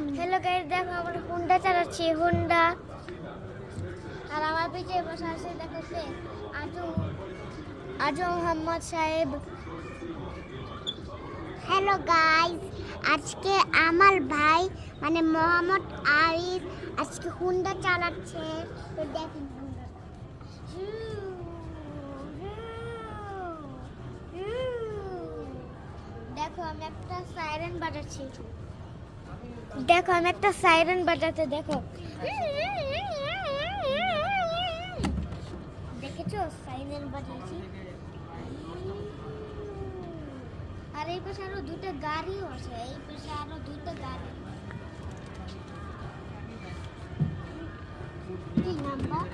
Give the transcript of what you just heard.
আমি। Hello guys, দেখো আমরা হুন্ডা চালাচ্ছি, হুন্ডা। আর আমার পিছে বসে আছে দেখো কে, আজু মোহাম্মদ সাহেব। হ্যালো গাইস, আজকে আমার ভাই মানে মোহাম্মদ আরিফ আজকে হুন্ডা চালাচ্ছে। তো দেখেন হুন্ডা। দেখো আমি একটা সাইরেন বাজাচ্ছি, দেখো আমি একটা সাইরেন বাজাতে, দেখো দেখেছো সাইরেন বাজাচ্ছি। আর এই পাশে আরো দুটো গাড়িও আছে, এই পাশে আরো দুটো গাড়ি। কি নাম্বার?